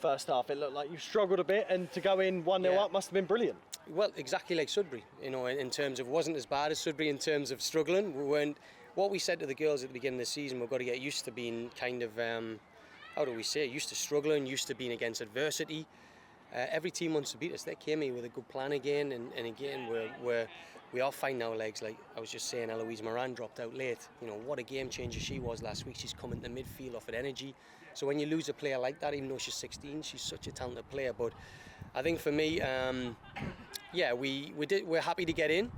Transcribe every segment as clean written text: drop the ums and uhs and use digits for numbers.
first half. It looked like you struggled a bit, and to go in 1-0 up must have been brilliant. Well, exactly like Sudbury, you know, in terms of, wasn't as bad as Sudbury in terms of struggling. We weren't, what we said to the girls at the beginning of the season, we've got to get used to being kind of, how do we say, used to struggling, used to being against adversity. Every team wants to beat us. They came in with a good plan again, and again we are finding our legs. Like I was just saying, Eloise Moran dropped out late. You know, what a game changer she was last week. She's coming to midfield off at energy. So when you lose a player like that, even though she's 16, she's such a talented player. But I think for me, we're happy to get in.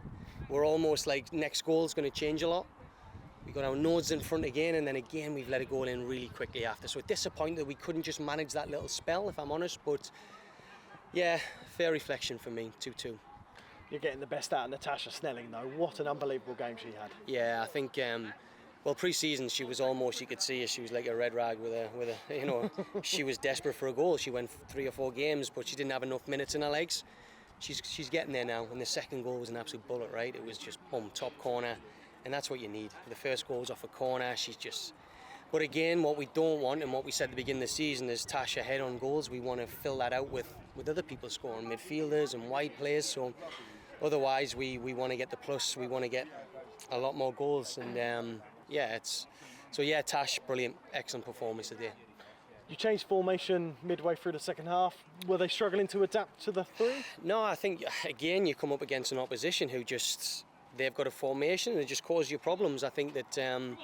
We're almost like next goal is going to change a lot. We got our nose in front again, and then again we've let it go in really quickly after. So disappointed that we couldn't just manage that little spell, if I'm honest. But yeah, fair reflection for me, 2-2. You're getting the best out of Natasha Snelling, though. What an unbelievable game she had. Yeah, I think. Well, pre-season she was almost, you could see her, she was like a red rag with a, you know, she was desperate for a goal. She went 3 or 4 games, but she didn't have enough minutes in her legs. She's getting there now, and the second goal was an absolute bullet, right? It was just boom, top corner, and that's what you need. The first goal was off a corner. She's just. But again, what we don't want, and what we said at the beginning of the season, is Tasha head on goals. We want to fill that out with other people scoring, midfielders and wide players. So otherwise, we want to get the plus. We want to get a lot more goals. And Tash, brilliant, excellent performance today. You changed formation midway through the second half. Were they struggling to adapt to the 3? No, I think again you come up against an opposition who just, they've got a formation and it just causes you problems. I think that.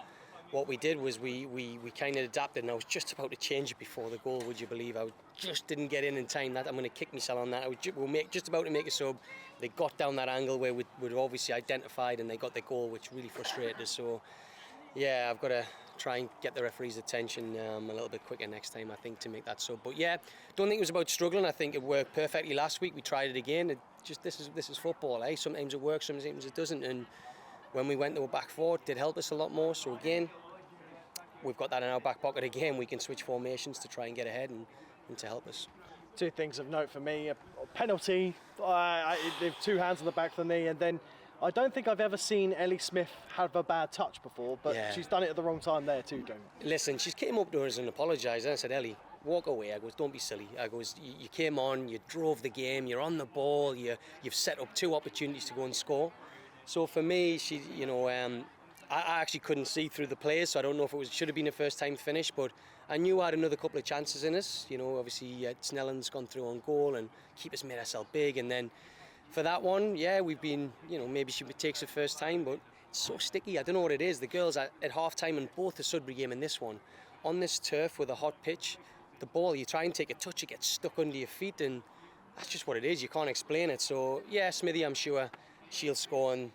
What we did was we kind of adapted, and I was just about to change it before the goal, would you believe? I just didn't get in time. That I'm going to kick myself on that. We were just about to make a sub. They got down that angle where we'd obviously identified, and they got the goal, which really frustrated us. So, yeah, I've got to try and get the referee's attention a little bit quicker next time, I think, to make that sub. But yeah, don't think it was about struggling. I think it worked perfectly last week. We tried it again. This is football, eh? Sometimes it works, sometimes it doesn't. And when we went to a back four, it did help us a lot more. So again, we've got that in our back pocket again. We can switch formations to try and get ahead and to help us. 2 things of note for me: a penalty, 2 hands on the back of the knee, and then I don't think I've ever seen Ellie Smith have a bad touch before, but she's done it at the wrong time there too, Jamie. Listen, she came up to us and apologised, and I said, Ellie, walk away. I goes, don't be silly. I goes, you came on, you drove the game, you're on the ball, you've set up 2 opportunities to go and score. So for me, she, you know, I actually couldn't see through the players, so I don't know if it should have been a first time finish, but I knew I had another couple of chances in us. You know, obviously Snelling's gone through on goal and Keeper's made herself big, and then for that one, we've been, you know, maybe she takes it first time, but it's so sticky. I don't know what it is. The girls at half time in both the Sudbury game and this one, on this turf with a hot pitch, the ball, you try and take a touch, it gets stuck under your feet, and that's just what it is. You can't explain it. So yeah, Smithy, I'm sure she'll score and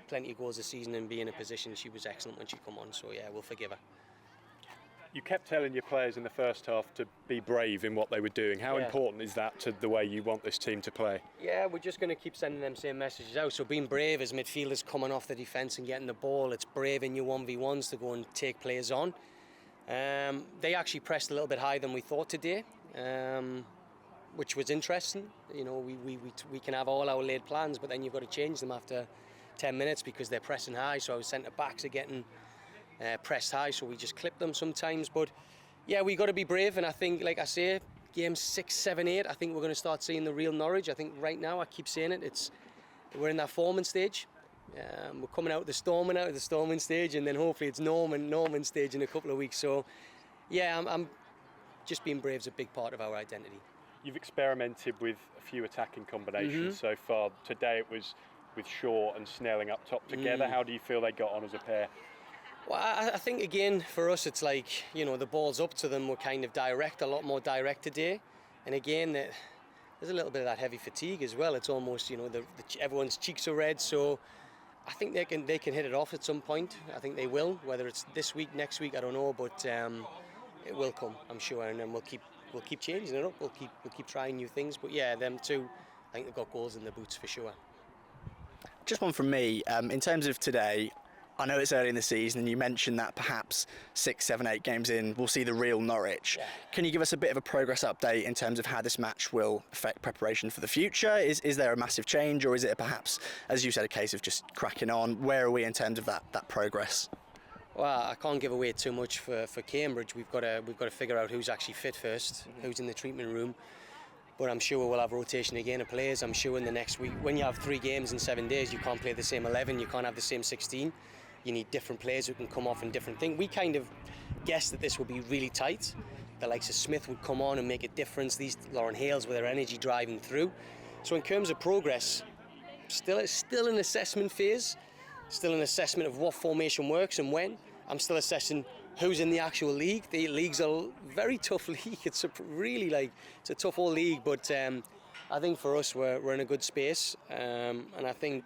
plenty of goals this season and be in a position. She was excellent when she come on, so yeah, we'll forgive her. You kept telling your players in the first half to be brave in what they were doing. How important is that to the way you want this team to play? Yeah, we're just going to keep sending them same messages out. So being brave as midfielders coming off the defence and getting the ball, it's brave in your 1v1s to go and take players on. They actually pressed a little bit higher than we thought today, which was interesting. You know, we can have all our laid plans, but then you've got to change them after 10 minutes because they're pressing high. So our centre backs are getting pressed high, so we just clip them sometimes. But yeah, we got to be brave, and I think, like I say, games 6, 7, 8, I think we're going to start seeing the real Norwich. I think right now, I keep saying it, we're in that forming stage. We're coming out of the storming stage, and then hopefully it's Norman stage in a couple of weeks. So yeah, I'm just being brave is a big part of our identity. You've experimented with a few attacking combinations so far. Today it was with Shaw and Snelling up top together. How do you feel they got on as a pair? Well, I think again for us it's like, you know, the ball's up to them. We're kind of direct, a lot more direct today, and again there's a little bit of that heavy fatigue as well. It's almost, you know, everyone's cheeks are red, so I think they can hit it off at some point. I think they will, whether it's this week, next week, I don't know, but it will come, I'm sure, and then we'll keep changing it up. We'll keep trying new things. But yeah, them two, I think they've got goals in the boots for sure. Just one from me. In terms of today, I know it's early in the season, and you mentioned that perhaps 6, 7, 8 games in, we'll see the real Norwich. Yeah. Can you give us a bit of a progress update in terms of how this match will affect preparation for the future? Is there a massive change, or is it perhaps, as you said, a case of just cracking on? Where are we in terms of that progress? Well, I can't give away too much for Cambridge. We've got to figure out who's actually fit first, who's in the treatment room. But I'm sure we'll have rotation again of players. I'm sure in the next week, when you have 3 games in 7 days, you can't play the same 11, you can't have the same 16. You need different players who can come off in different things. We kind of guessed that this would be really tight. The likes of Smith would come on and make a difference. These Lauren Hales with their energy driving through. So in terms of progress, still an assessment phase, still an assessment of what formation works and when. I'm still assessing who's in the actual league. The league's a very tough league. It's it's a tough old league, but I think for us we're in a good space, and I think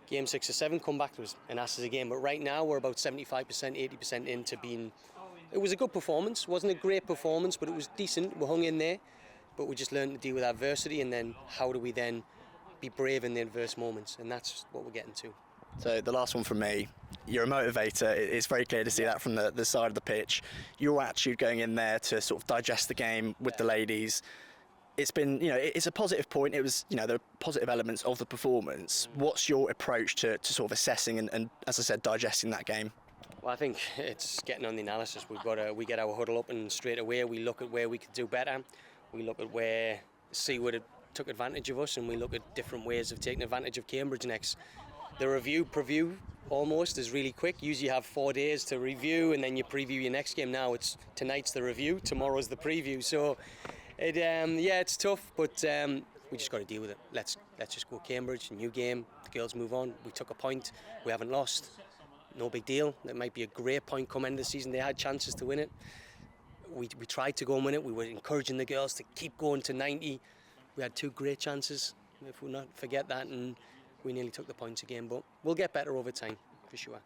game 6 or 7 come back to us and ask us again. But right now we're about 75%, 80% into being. It was a good performance. Wasn't a great performance, but it was decent. We hung in there, but we just learned to deal with adversity, and then how do we then be brave in the adverse moments, and that's what we're getting to. So the last one from me, you're a motivator. It's very clear to see that from the side of the pitch. Your attitude going in there to sort of digest the game with the ladies, it's been, it's a positive point. It was, there are positive elements of the performance. What's your approach to sort of assessing and, as I said, digesting that game? Well, I think it's getting on the analysis. We get our huddle up and straight away we look at where we could do better. We look at where Seaward took advantage of us, and we look at different ways of taking advantage of Cambridge next. The preview almost is really quick. Usually you have 4 days to review and then you preview your next game. Now tonight's the review, tomorrow's the preview. So it's tough, but we just got to deal with it. Let's just go Cambridge, new game, the girls move on. We took a point, we haven't lost. No big deal. That might be a great point come end of the season. They had chances to win it. We tried to go and win it. We were encouraging the girls to keep going to 90. We had 2 great chances, if we'll not forget that, and we nearly took the points again, but we'll get better over time, for sure.